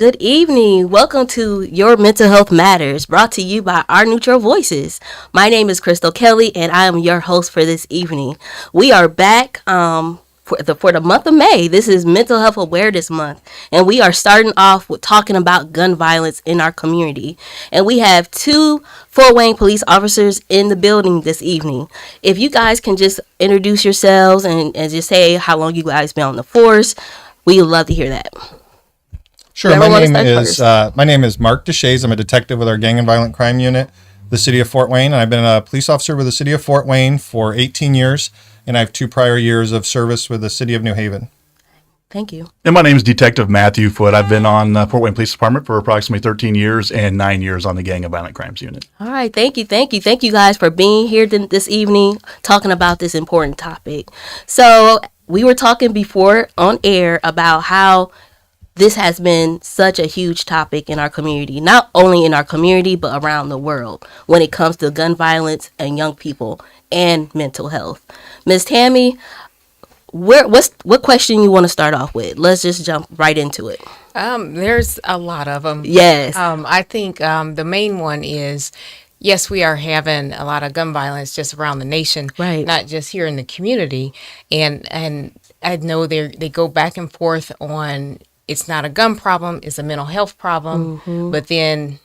Good evening. Welcome to Your Mental Health Matters, brought to you by Our Neutral Voices. My name is Crystal Kelly, and I am your host for this evening. We are back for the month of May. This is Mental Health Awareness Month, and we are starting off with talking about gun violence in our community. And we have two Fort Wayne police officers in the building this evening. If you guys can just introduce yourselves and just say how long you guys been on the force, we would love to hear that. Sure. My name is Mark Deshaies. I'm a detective with our Gang and Violent Crime Unit, the City of Fort Wayne. And I've been a police officer with the City of Fort Wayne for 18 years, and I have 2 prior years of service with the City of New Haven. Thank you. And my name is Detective Matt Foote. I've been on Fort Wayne Police Department for approximately 13 years and 9 years on the Gang and Violent Crimes Unit. All right. Thank you guys for being here this evening talking about this important topic. So we were talking before on air about how this has been such a huge topic in our community, not only in our community, but around the world when it comes to gun violence and young people and mental health. Ms. Tammy, what question you want to start off with? Let's just jump right into it. There's a lot of them. Yes. I think the main one is, yes, we are having a lot of gun violence just around the nation, right? Not just here in the community. And I know they go back and forth on, it's not a gun problem, it's a mental health problem, but then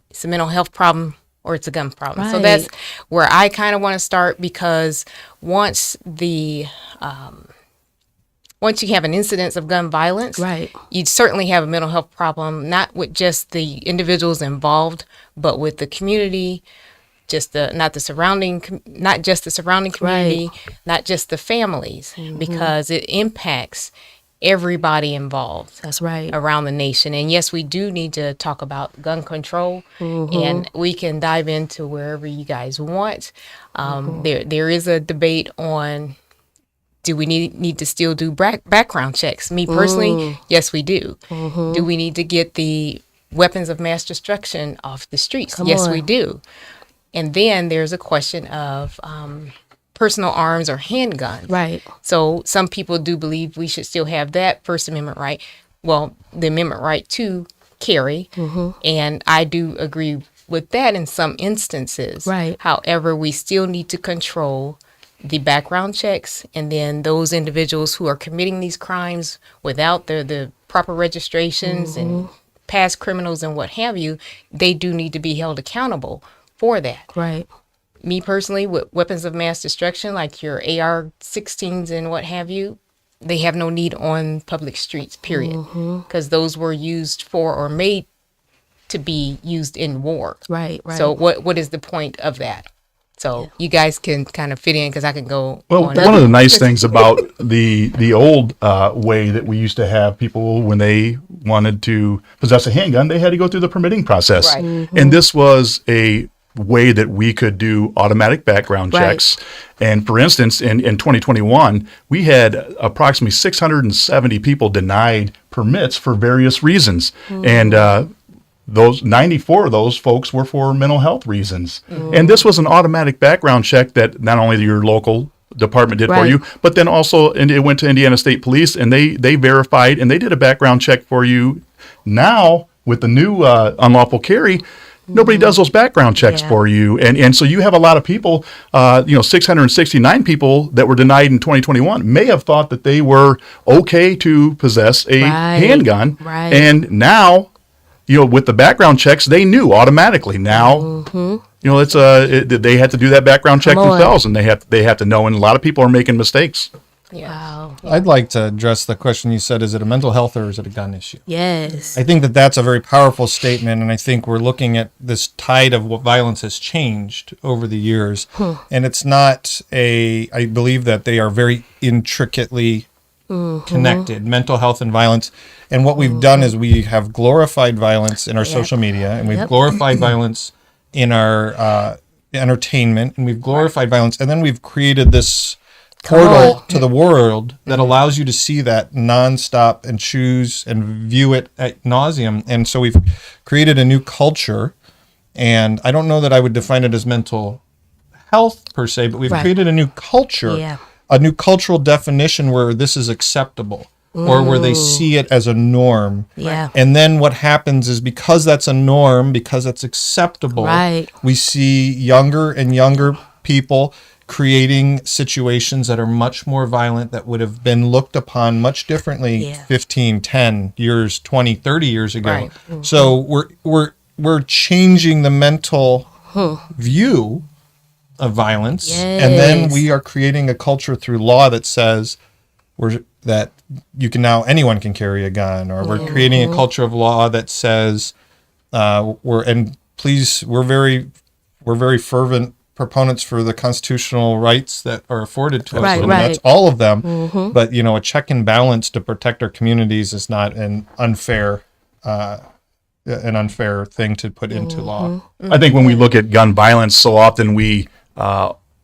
it's a mental health problem or it's a gun problem. Right. So that's where I kind of want to start, because once you have an incidence of gun violence, right, you'd certainly have a mental health problem, not with just the individuals involved, but with the community, not just the surrounding community, right, not just the families, because it impacts everybody involved. That's right. Around the nation. And yes, we do need to talk about gun control, and we can dive into wherever you guys want. There is a debate on, do we need to still do background checks? Me personally, yes, we do. Do we need to get the weapons of mass destruction off the streets? Yes, we do. And then there's a question of personal arms or handguns. Right. So some people do believe we should still have that First Amendment right. Well, the amendment right to carry. And I do agree with that in some instances. Right. However, we still need to control the background checks, and then those individuals who are committing these crimes without the proper registrations and past criminals and what have you, they do need to be held accountable for that. Right. Me personally, with weapons of mass destruction, like your AR-16s and what have you, they have no need on public streets, period. Because those were used for or made to be used in war. Right. So what is the point of that? So you guys can kind of fit in, because I can go. Well, one of the nice things about the old way that we used to have people, when they wanted to possess a handgun, they had to go through the permitting process. Right. And this was a way that we could do automatic background checks. Right. And for instance, in 2021, we had approximately 670 people denied permits for various reasons. And those 94 of those folks were for mental health reasons. And this was an automatic background check that not only your local department did for you, but then also it went to Indiana State Police, and they verified and they did a background check for you. Now, with the new unlawful carry, nobody does those background checks for you. And so you have a lot of people, 669 people that were denied in 2021 may have thought that they were okay to possess a handgun. Right. And now, with the background checks, they knew automatically. Now, they had to do that background check themselves, and they have to know. And a lot of people are making mistakes. Yeah. Wow. I'd like to address the question you said, is it a mental health or is it a gun issue? Yes. I think that's a very powerful statement, and I think we're looking at this tide of what violence has changed over the years. And it's not I believe that they are very intricately connected, mental health and violence. And what we've done is we have glorified violence in our social media, and we've glorified violence in our entertainment, and we've glorified violence, and then we've created this portal to the world that allows you to see that nonstop and choose and view it ad nauseum. And so we've created a new culture, and I don't know that I would define it as mental health per se, but we've created a new culture, a new cultural definition where this is acceptable. or where they see it as a norm. Yeah. And then what happens is because that's a norm, because it's acceptable, Right. we see younger and younger people creating situations that are much more violent, that would have been looked upon much differently Yeah. 15, 10 years, 20, 30 years ago. Right. So we're changing the mental view of violence, and then Yes. we are creating a culture through law that says that you can now, anyone can carry a gun, or we're creating a culture of law that says we're very fervent proponents for the constitutional rights that are afforded to us, Right, and right. that's all of them. But a check and balance to protect our communities is not an unfair thing to put into law. I think when we look at gun violence, so often we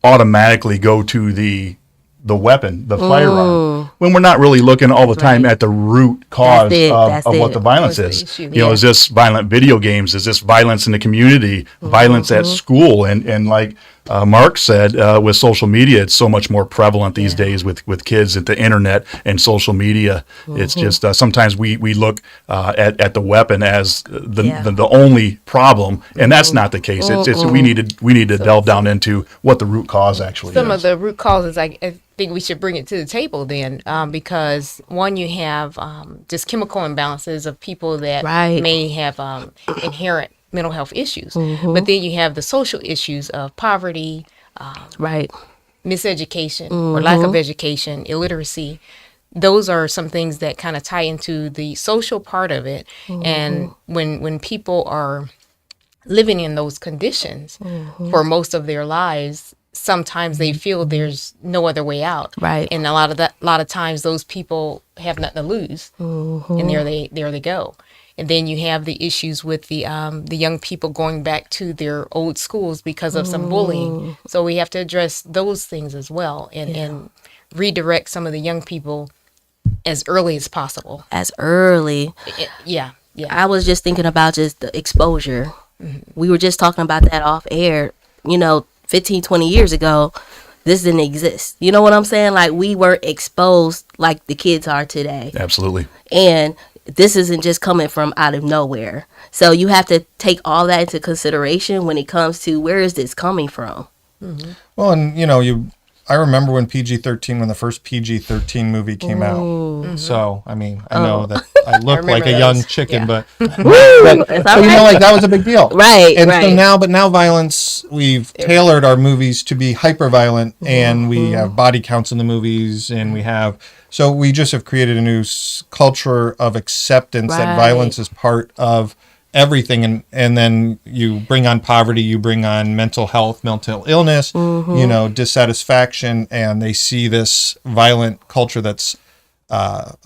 automatically go to the weapon, the firearm, when we're not really looking all the time at the root cause That's of what it. the violence What's the is. issue? Is this violent video games? Is this violence in the community? Violence at school? And like Mark said, with social media, it's so much more prevalent these days with kids at the internet and social media. It's just sometimes we look at the weapon as the only problem, and that's not the case. It's we need to delve down into what the root cause actually Some is. of the root causes, I think we should bring it to the table then, because one, you have just chemical imbalances of people that Right. may have inherent mental health issues, but then you have the social issues of poverty, Right. miseducation or lack of education, illiteracy. Those are some things that kind of tie into the social part of it. And when people are living in those conditions for most of their lives, sometimes they feel there's no other way out. Right. And a lot of times those people have nothing to lose, and there they go. And then you have the issues with the young people going back to their old schools because of some bullying. So we have to address those things as well, and redirect some of the young people as early as possible. As early. Yeah. I was just thinking about just the exposure. We were just talking about that off air. 15, 20 years ago, this didn't exist. You know what I'm saying? Like, we were exposed like the kids are today. Absolutely. And this isn't just coming from out of nowhere. So you have to take all that into consideration when it comes to where is this coming from? Well, and I remember when when the first PG-13 movie came out. So, I mean, I know that I look like a young chicken, but that was a big deal. Right, And right. so now violence, we've tailored our movies to be hyper violent, and we have body counts in the movies, and so we just have created a new culture of acceptance that Right. violence is part of everything, and then you bring on poverty, you bring on mental health, mental illness, dissatisfaction, and they see this violent culture that's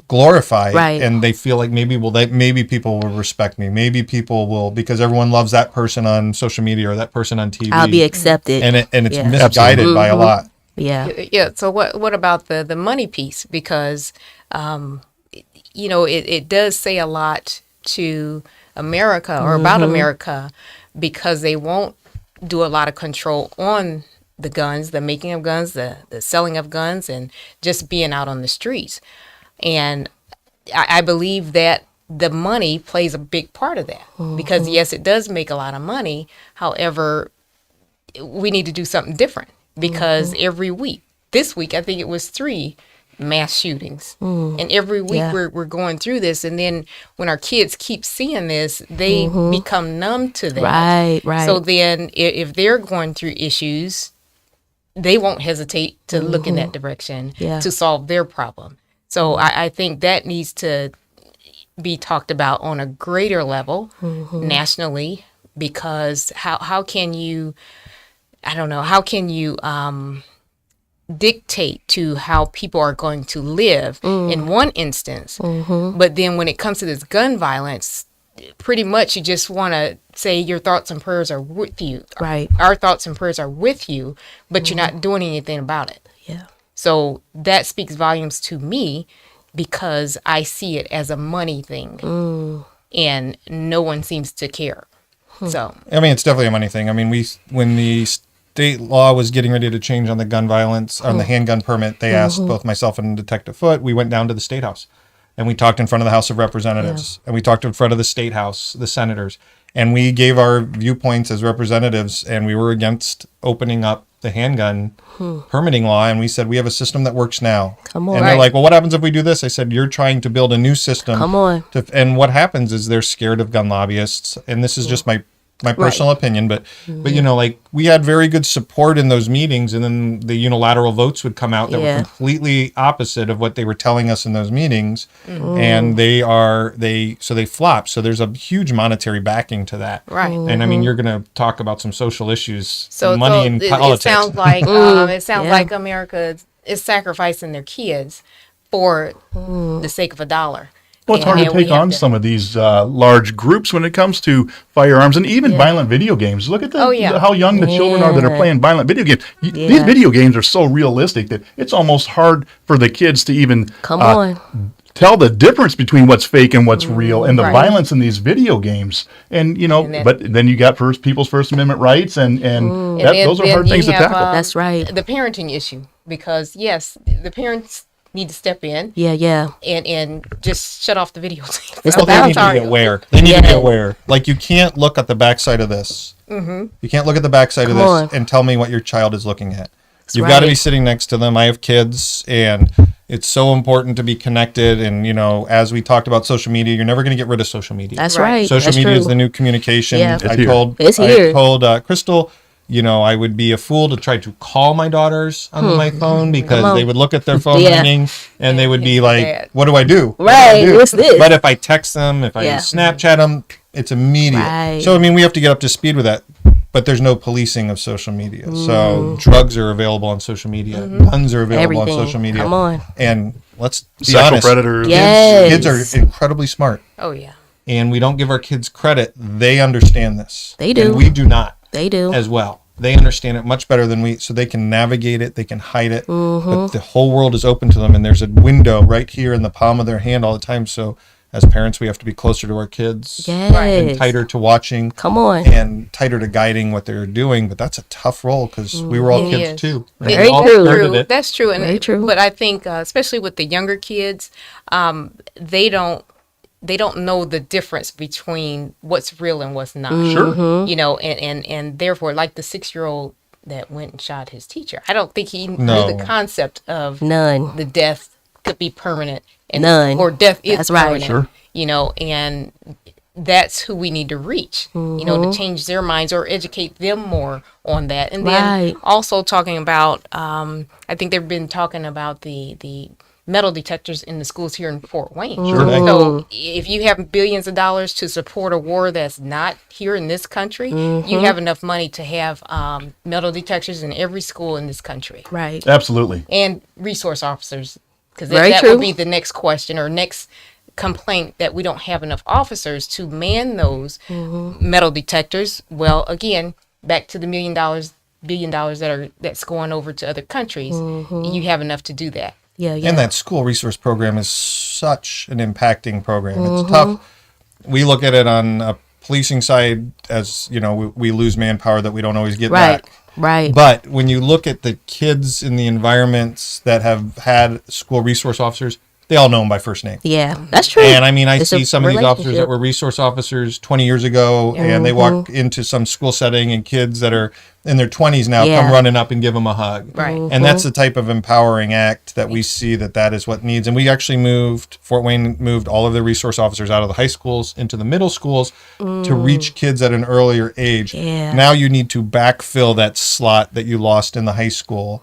glorified, Right. and they feel like maybe people will respect me, maybe people will, because everyone loves that person on social media or that person on TV. I'll be accepted. and it's Yeah. misguided by a lot. Yeah. Yeah. So what about the money piece? Because it does say a lot to America or about America, because they won't do a lot of control on the guns, the making of guns, the selling of guns, and just being out on the streets. And I believe that the money plays a big part of that, because yes, it does make a lot of money. However, we need to do something different, because every week, this week, I think it was 3 mass shootings. And every week Yeah. we're going through this. And then when our kids keep seeing this, they become numb to that. Right, right. So then if they're going through issues, they won't hesitate to look in that direction Yeah. to solve their problem. So I think that needs to be talked about on a greater level nationally, because how can you, I don't know, how can you dictate to how people are going to live in one instance, but then when it comes to this gun violence, pretty much you just want to say your thoughts and prayers are with you. Right. Our thoughts and prayers are with you, but you're not doing anything about it. Yeah. So that speaks volumes to me, because I see it as a money thing, and no one seems to care. So I mean, it's definitely a money thing. I mean, when the state law was getting ready to change on the gun violence, on the handgun permit, they asked both myself and Detective Foote, we went down to the State House. and we talked in front of the House of Representatives, and we talked in front of the State House, the senators, and we gave our viewpoints as representatives, and we were against opening up the handgun permitting law, and we said we have a system that works now. Come on. And they're like, well, what happens if we do this? I said, you're trying to build a new system. Come on. And what happens is they're scared of gun lobbyists, and this is just my personal opinion, but you know, like, we had very good support in those meetings, and then the unilateral votes would come out that were completely opposite of what they were telling us in those meetings, and they flop. So there's a huge monetary backing to that, Right. And I mean, you're going to talk about some social issues, So money and politics. It sounds like America is sacrificing their kids for the sake of $1. Well, it's hard to take on some of these large groups when it comes to firearms and even violent video games. Look at how young the children are that are playing violent video games. These video games are so realistic that it's almost hard for the kids to even tell the difference between what's fake and what's real, and the violence in these video games. And, you know, but then you got people's First Amendment rights, and those are hard things to tackle. That's right. The parenting issue, because, yes, the parents need to step in and just shut off the videos. They need to be aware. They need to be aware. Like, you can't look at the backside of this. You can't look at the backside of this and tell me what your child is looking at. You've got to be sitting next to them. I have kids, and it's so important to be connected. And, you know, as we talked about social media, you're never going to get rid of social media. That's right. Social media is the new communication. Yeah. I told Crystal, you know, I would be a fool to try to call my daughters on my phone, because they would look at their phone ringing and they would be like, what do I do? Right. What's this? But if I text them, if I Snapchat them, it's immediate. Right. So, I mean, we have to get up to speed with that. But there's no policing of social media. So drugs are available on social media. Guns are available on social media. Come on. And let's be Sexual honest. predators. Yes. Kids are incredibly smart. Oh, yeah. And we don't give our kids credit. They understand this. They do. And we do not. They do. As well. They understand it much better than we, so they can navigate it, they can hide it, but the whole world is open to them, and there's a window right here in the palm of their hand all the time. So as parents, we have to be closer to our kids, and tighter to watching, and tighter to guiding what they're doing. But that's a tough role, because we were all kids too. Very true. That's true. And very true. But I think, especially with the younger kids, they don't know the difference between what's real and what's not. Sure. You know, and therefore, like the 6-year-old that went and shot his teacher, I don't think he knew the concept of the death could be permanent, or death is permanent. Sure. You know, and that's who we need to reach, you know, to change their minds or educate them more on that. And then also talking about, I think they've been talking about the metal detectors in the schools here in Fort Wayne. Sure. So if you have billions of dollars to support a war that's not here in this country, you have enough money to have metal detectors in every school in this country. Right. Absolutely. And resource officers, because that would be the next question or next complaint, that we don't have enough officers to man those metal detectors. Well, again, back to the $1 billion that's going over to other countries. You have enough to do that. Yeah. And that school resource program is such an impacting program. It's tough. We look at it on a policing side as, you know, we lose manpower that we don't always get back. Right. But when you look at the kids in the environments that have had school resource officers, they all know them by first name. Yeah, that's true. And I mean, I see some of these officers that were resource officers 20 years ago, and they walk into some school setting, and kids that are in their 20s now come running up and give them a hug. Right. And that's the type of empowering act that we see that is what needs. And we actually Fort Wayne moved all of the resource officers out of the high schools into the middle schools to reach kids at an earlier age. Yeah. Now you need to backfill that slot that you lost in the high school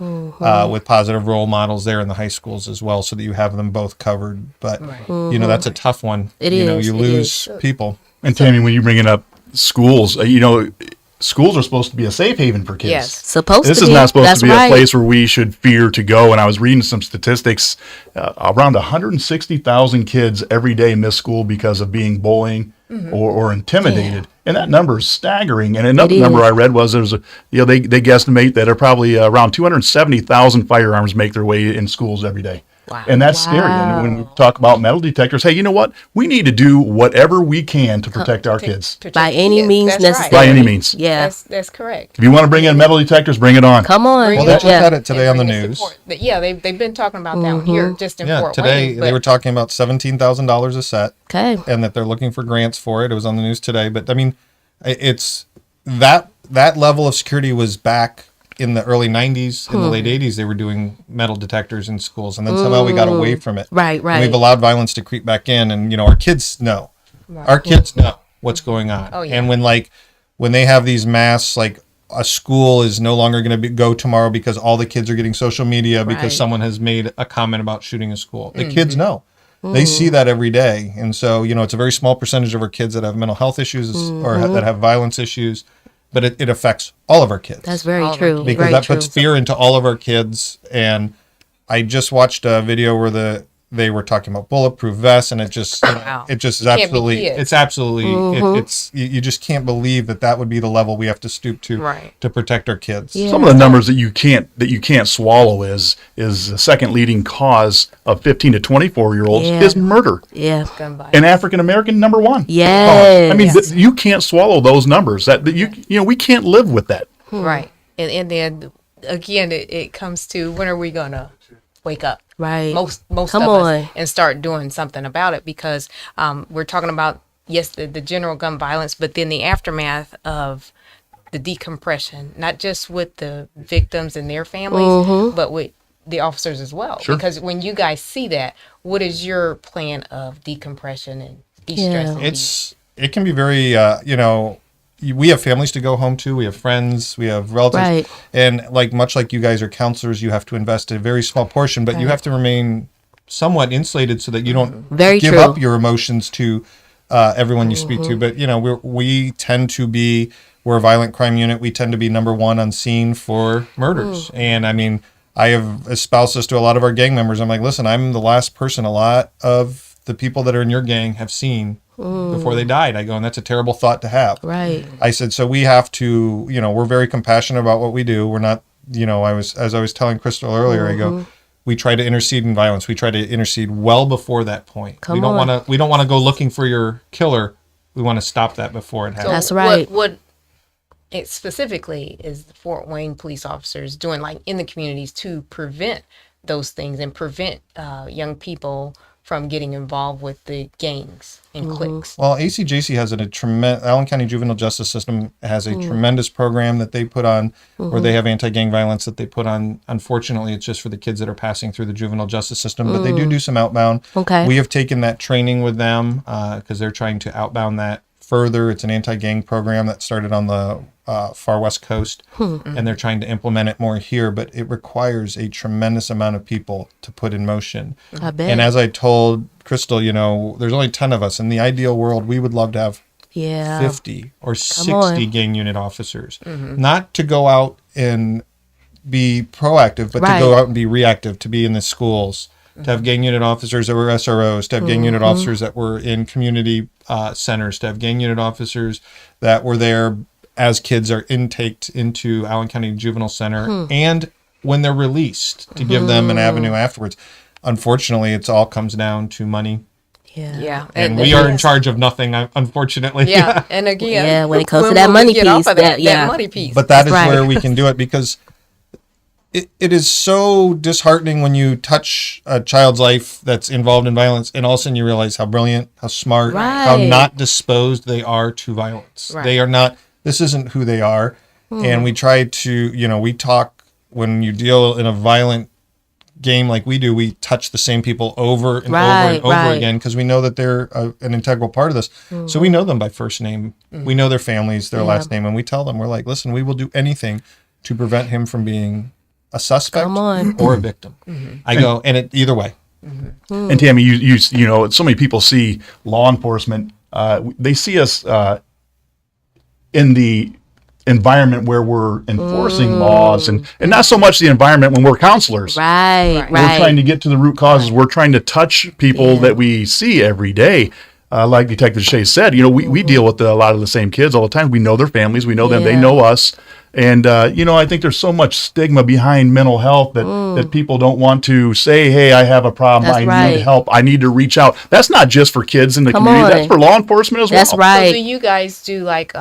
with positive role models there in the high schools as well, so that you have them both covered. But, you know, that's a tough one. You lose people. And Tammy, when you're bringing up schools, you know, schools are supposed to be a safe haven for kids. Yes. This is not supposed to be a place where we should fear to go. And I was reading some statistics. Around 160,000 kids every day miss school because of being bullying or intimidated. And that number is staggering. And another number I read was they guesstimate that probably around 270,000 firearms make their way in schools every day. Wow. And that's scary. And when we talk about metal detectors, hey, you know what? We need to do whatever we can to protect our kids. By any means That's necessary. By any means. Yeah. That's correct. If you want to bring in metal detectors, bring it on. Come on. Well, they just had it today on the news. Yeah, they've been talking about down here just in Yeah, Fort today Wayne. they were talking about $17,000 a set. Okay. And that they're looking for grants for it. It was on the news today. But I mean, it's that level of security was back in the early 90s, in the late 80s. They were doing metal detectors in schools, and then somehow we got away from it. Right. And we've allowed violence to creep back in, and our kids know. Our kids know what's going on. Oh, yeah. And when they have these mass, like a school is no longer going to go tomorrow because all the kids are getting social media because Right. someone has made a comment about shooting a school. The kids know. They see that every day. And so, it's a very small percentage of our kids that have mental health issues or that have violence issues, but it affects all of our kids. That's very All true. Because very that true. puts fear into all of our kids. And I just watched a video where they were talking about bulletproof vests, and it just Wow. it just is Can't be absolutely kids. it's absolutely it's you just can't believe that would be the level we have to stoop to Right. to protect our kids. Yeah. Some of the numbers that you can't swallow is the second leading cause of 15 to 24-year-olds Yeah. is murder. Yeah. Gun violence. And African American number one. Yes. I mean, you can't swallow those numbers. That we can't live with that. Right. And then again, it comes to when are we gonna wake up? Right. Most Come of on. us, and start doing something about it, because we're talking about, yes, the general gun violence, but then the aftermath of the decompression, not just with the victims and their families, but with the officers as well. Sure. Because when you guys see that, what is your plan of decompression and de-stressing? It can be very we have families to go home to, we have friends, we have relatives, Right. and much like you guys are counselors, you have to invest a very small portion, but you have to remain somewhat insulated so that you don't Very give true. up your emotions to everyone you speak to. But we tend to be, we're a violent crime unit, we tend to be number one on scene for murders. And I mean, I have espoused this to a lot of our gang members. I'm like, listen, I'm the last person a lot of the people that are in your gang have seen before they died. I go, and that's a terrible thought to have. Right. I said, so we have to, we're very compassionate about what we do. We're not, as I was telling Crystal earlier, I go, we try to intercede in violence. We try to intercede well before that point. We don't want to go looking for your killer. We want to stop that before it happens. That's right. What it specifically is the Fort Wayne police officers doing, in the communities, to prevent those things and prevent young people from getting involved with the gangs and cliques? Well, ACJC has a tremendous, Allen County Juvenile Justice System has a tremendous program that they put on where they have anti-gang violence that they put on. Unfortunately, it's just for the kids that are passing through the juvenile justice system, but they do some outbound. Okay. We have taken that training with them because they're trying to outbound that further. It's an anti-gang program that started on the far west coast, and they're trying to implement it more here, but it requires a tremendous amount of people to put in motion. I bet. And as I told Crystal, there's only 10 of us. In the ideal world, we would love to have Yeah. 50 or on. 60 gang unit officers, not to go out and be proactive, but Right. to go out and be reactive, to be in the schools, to have gang unit officers that were SROs, to have gang unit officers that were in community centers, to have gang unit officers that were there as kids are intaked into Allen County Juvenile Center, and when they're released, to give them an avenue afterwards. Unfortunately, it all comes down to money, Yeah. Yeah. and we are in charge of nothing, unfortunately. Yeah. And again, Yeah, when it comes to when that will we money get off piece, of that- yeah. that money piece. But that is Right. where we can do it, because it is so disheartening when you touch a child's life that's involved in violence, and all of a sudden you realize how brilliant, how smart, how Right. not disposed they are to violence. Right. They are not, this isn't who they are. And we try to, we talk, when you deal in a violent game like we do, we touch the same people over and over Right, and over right. again, because we know that they're an integral part of this. So we know them by first name. We know their families, their last name, and we tell them, we're like, listen, we will do anything to prevent him from being a suspect Come on. or a victim. I go, and it either way. And Tammy, you know, so many people see law enforcement. They see us in the environment where we're enforcing laws, and not so much the environment when we're counselors. Right. We're trying to get to the root causes. We're trying to touch people that we see every day. like Detective Deshaies said, we deal with a lot of the same kids all the time. We know their families, we know them, they know us. And, I think there's so much stigma behind mental health that people don't want to say, hey, I have a problem. That's I need help. I need to reach out. That's not just for kids in the community. on. That's for law enforcement as well. That's right. So do you guys do like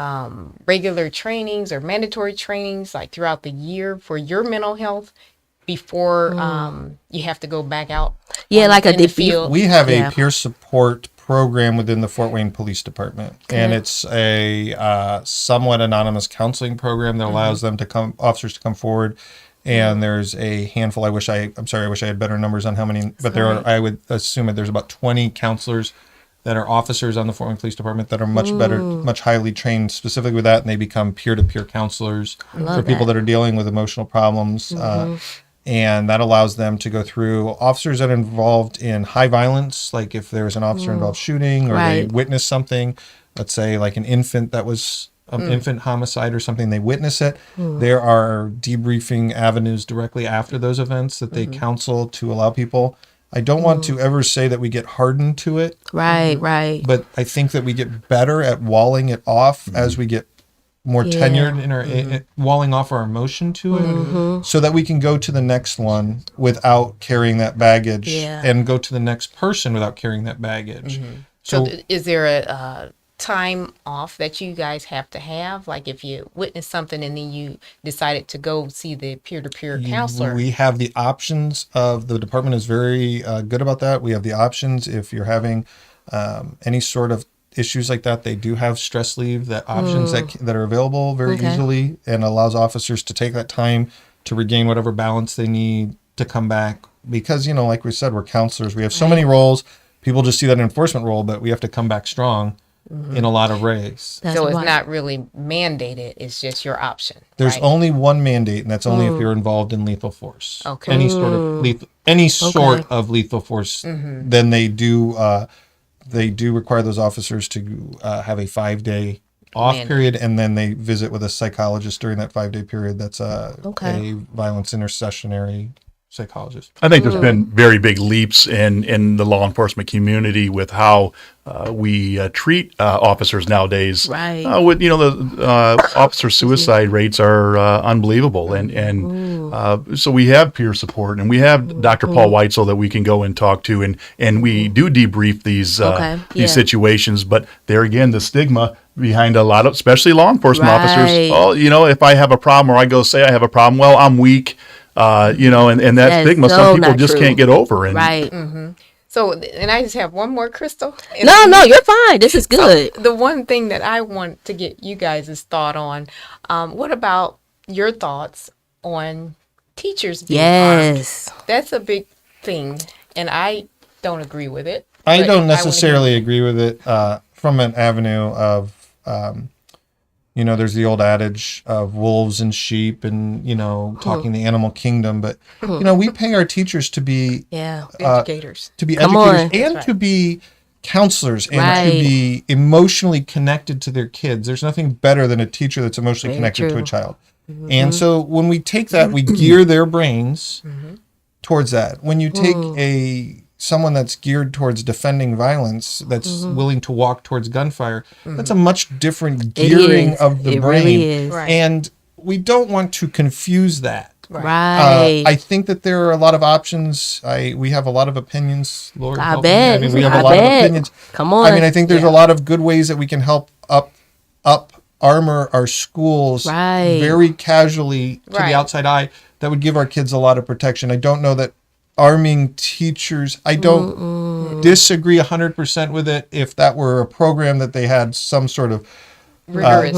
regular trainings or mandatory trainings like throughout the year for your mental health before you have to go back out? Like in the field. We have a peer support program within the Fort Wayne Police Department, and it's a somewhat anonymous counseling program that allows them to officers to come forward. And there's a handful. I wish I had better numbers on how many, but I would assume that there's about 20 counselors that are officers on the Fort Wayne Police Department that are much highly trained specifically with that, and they become peer-to-peer counselors for people that are dealing with emotional problems. And that allows them to go through officers that are involved in high violence, like if there's an officer involved shooting or they witness something, let's say like an infant that was infant homicide or something, they witness it. There are debriefing avenues directly after those events that they counsel to allow people. I don't want to ever say that we get hardened to it. Right. But I think that we get better at walling it off as we get more tenured in our walling off our emotion to it, so that we can go to the next one without carrying that baggage and go to the next person without carrying that baggage. So is there a time off that you guys have to have? Like if you witness something and then you decided to go see the peer-to-peer counselor? We have the options of, the department is very good about that. We have the options if you're having any sort of issues like that. They do have stress leave, that options that are available very easily, and allows officers to take that time to regain whatever balance they need to come back. Because, like we said, we're counselors. We have so many roles. People just see that enforcement role, but we have to come back strong in a lot of ways. So it's not really mandated. It's just your option. There's only one mandate, and that's only if you're involved in lethal force. Okay. Any sort of lethal force, then they do require those officers to have a 5-day off period, and then they visit with a psychologist during that 5-day period. That's a violence intercessionary psychologist. I think there's been very big leaps in the law enforcement community with how we treat officers nowadays. Right. With the officer suicide rates are unbelievable, and so we have peer support, and we have Dr. Paul Weitzel that we can go and talk to, and we do debrief these situations. But there again, the stigma behind a lot of, especially law enforcement officers. Oh, if I have a problem, or I go say I have a problem, well, I'm weak. And that stigma, some people just can't get over. And, So, and I just have one more, Crystal. No, you're fine. This is good. The one thing that I want to get you guys' thought on, what about your thoughts on teachers being armed? That's a big thing, and I don't agree with it. I don't necessarily agree with it from an avenue of, there's the old adage of wolves and sheep and, talking the animal kingdom. But, we pay our teachers to be educators. To be educators and to be counselors and to be emotionally connected to their kids. There's nothing better than a teacher that's emotionally connected to a child. And so when we take that, we gear their brains towards that. When you take someone that's geared towards defending violence, that's willing to walk towards gunfire, that's a much different gearing of the brain. Really is. And we don't want to confuse that. Right. I think that there are a lot of options. We have a lot of opinions. Lord, I help bet. me. We have a lot of opinions. Come on. I think there's a lot of good ways that we can help armor our schools very casually to the outside eye that would give our kids a lot of protection. I don't know that arming teachers, I don't disagree 100% with it if that were a program that they had some sort of rigorous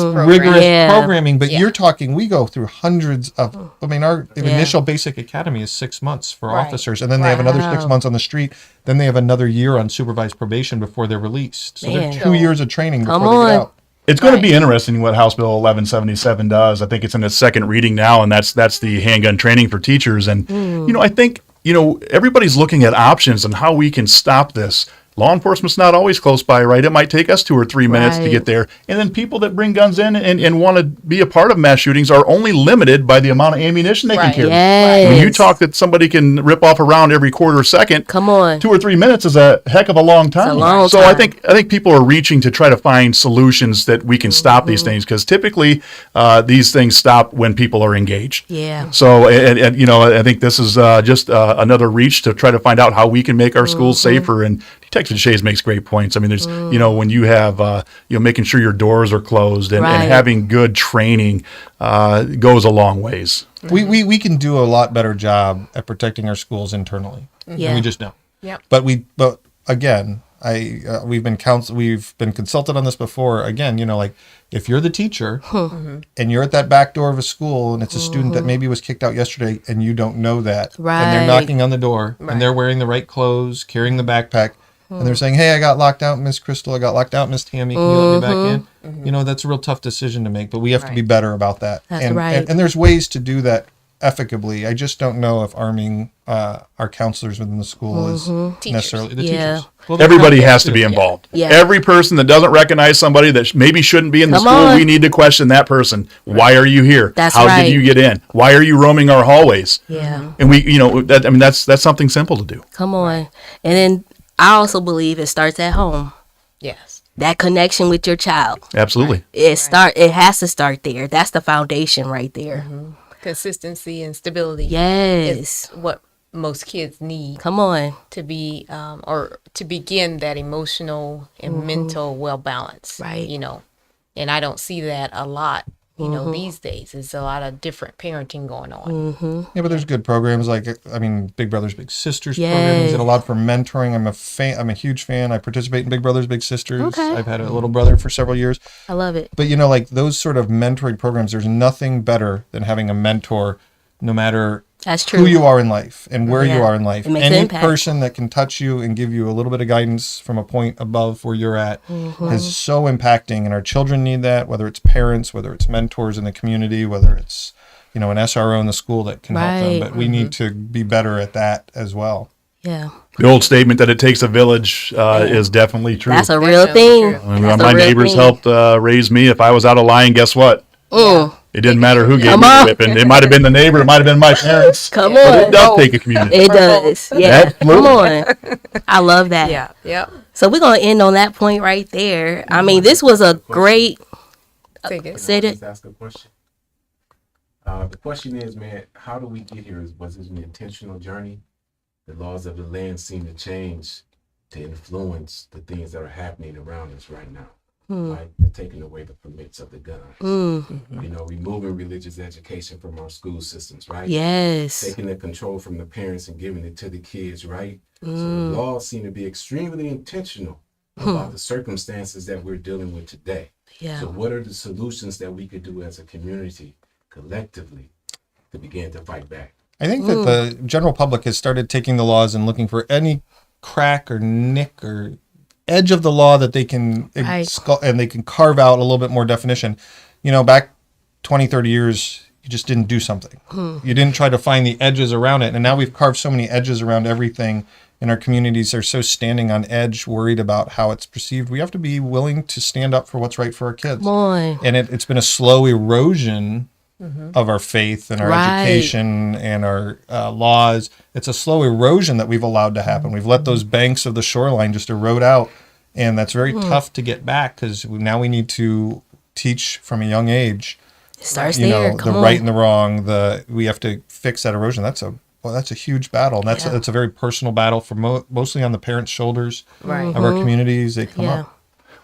programming. But you're talking, we go through hundreds of, our initial basic academy is 6 months for officers, and then they have another 6 months on the street. Then they have another year on supervised probation before they're released. So they're 2 years of training before they get out. It's going to be interesting what House Bill 1177 does. I think it's in its second reading now, and that's the handgun training for teachers. And, I think, everybody's looking at options and how we can stop this. Law enforcement's not always close by, right? It might take us 2 or 3 minutes to Right. get there. And then people that bring guns in and want to be a part of mass shootings are only limited by the amount of ammunition they can Right. carry. Yes. When you talk that somebody can rip off a round every quarter second, Come on. 2 or 3 minutes is a heck of a long time. long so I time. think people are reaching to try to find solutions that we can stop these things, because typically these things stop when people are engaged. Yeah. So, and I think this is just another reach to try to find out how we can make our schools safer. And Detective Deshaies makes great points. I mean, there's, when you have, making sure your doors are closed and Right. having good training goes a long ways. We can do a lot better job at protecting our schools internally. Yeah. And we just don't. Yep. But again, we've been consulted on this before. Again, like if you're the teacher and you're at that back door of a school and it's a student that maybe was kicked out yesterday and you don't know that, and Right. they're knocking on the door Right. and they're wearing the right clothes, carrying the backpack, and they're saying, "Hey, I got locked out, Miss Crystal. I got locked out, Miss Tammy. Can you let me back in?" That's a real tough decision to make, but we have to be Right. better about that. That's and, right. and there's ways to do that effectively. I just don't know if arming our counselors within the school is necessarily the Yeah. teachers. Well, Everybody they're has to be involved. Yeah. Every person that doesn't recognize somebody that maybe shouldn't be in the Come school, on. we need to question that person. Why are you here? That's How right. did you get in? Why are you roaming our hallways? Yeah. And that's something simple to do. Come on. And then I also believe it starts at home. Yes. That connection with your child. Absolutely. It has to start there. That's the foundation right there. Consistency and stability Yes. is what most kids need Come on. to be or to begin that emotional and mental well balance. Right. And I don't see that a lot. These days it's a lot of different parenting going on. Yeah, but there's good programs like Big Brothers Big Sisters Yes. programs that allow for mentoring. I'm a huge fan. I participate in Big Brothers Big Sisters. Okay. I've had a little brother for several years. I love it. But like those sort of mentoring programs, there's nothing better than having a mentor, no matter That's true. who you are in life and where Yeah. you are in life. It makes an Any impact. person that can touch you and give you a little bit of guidance from a point above where you're at is so impacting. And our children need that, whether it's parents, whether it's mentors in the community, whether it's, an SRO in the school that can help Right. them. But we need to be better at that as well. Yeah. The old statement that it takes a village is definitely true. That's a real Definitely thing. true. I mean, That's a my real neighbors thing. helped raise me. If I was out of line, guess what? It didn't matter who gave Come me the on. whipping. It might have been the neighbor. It might have been my parents. Come But on. it does take a community. It does. Yeah. Come Absolutely. on. I love that. Yeah. Yep. So we're going to end on that point right there. I mean, this was a great. Take it. Say Just that. ask a question. The question is, man, how do we get here? Was it an intentional journey? The laws of the land seem to change to influence the things that are happening around us right now. Like the taking away the permits of the guns. Removing religious education from our school systems, right? Yes. Taking the control from the parents and giving it to the kids, right? So the laws seem to be extremely intentional about the circumstances that we're dealing with today. Yeah. So what are the solutions that we could do as a community, collectively, to begin to fight back? I think that the general public has started taking the laws and looking for any crack or nick or edge of the law that they can and they can carve out a little bit more definition. Back 20, 30 years, you just didn't do something. You didn't try to find the edges around it. And now we've carved so many edges around everything, and our communities are so standing on edge, worried about how it's perceived. We have to be willing to stand up for what's right for our kids. Come on. And it's been a slow erosion of our faith and our Right. education and our laws. It's a slow erosion that we've allowed to happen. We've let those banks of the shoreline just erode out, and that's very tough to get back, because now we need to teach from a young age, It starts the there. Come on. right and the wrong. We have to fix that erosion. That's a huge battle, and that's a very personal battle for mostly on the parents' shoulders Right. of our communities. They come Yeah. up.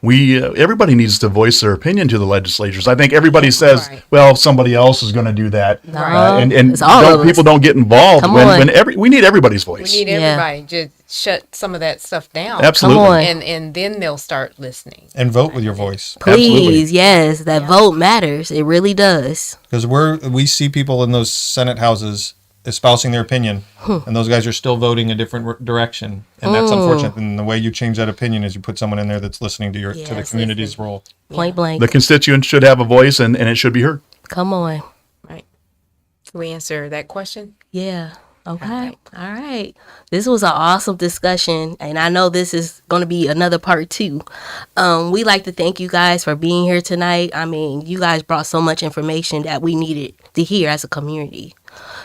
Everybody needs to voice their opinion to the legislatures. I think everybody says, Right. well, somebody else is going to do that. No, And it's all of us. people don't get involved Come when on. we need everybody's We voice. need Yeah. everybody to shut some of that stuff down. Absolutely. Come on. And then they'll start listening. And vote with your voice. Please, yes, that vote matters. It really does. Because we see people in those Senate houses espousing their opinion, and those guys are still voting a different direction, and that's unfortunate. And the way you change that opinion is you put someone in there that's listening to the Yes, community's role. Point blank. The constituents should have a voice, and it should be heard. Come on. Right. Can we answer that question? Yeah. Okay. All right. This was an awesome discussion, and I know this is going to be another part 2. We like to thank you guys for being here tonight. I mean, you guys brought so much information that we needed to hear as a community.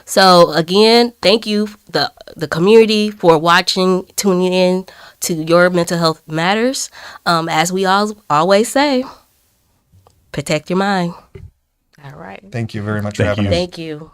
So again, thank you the community for watching, tuning in to Your Mental Health Matters. As we always say, protect your mind. All right. Thank you very much for Thank having you. us. Thank you.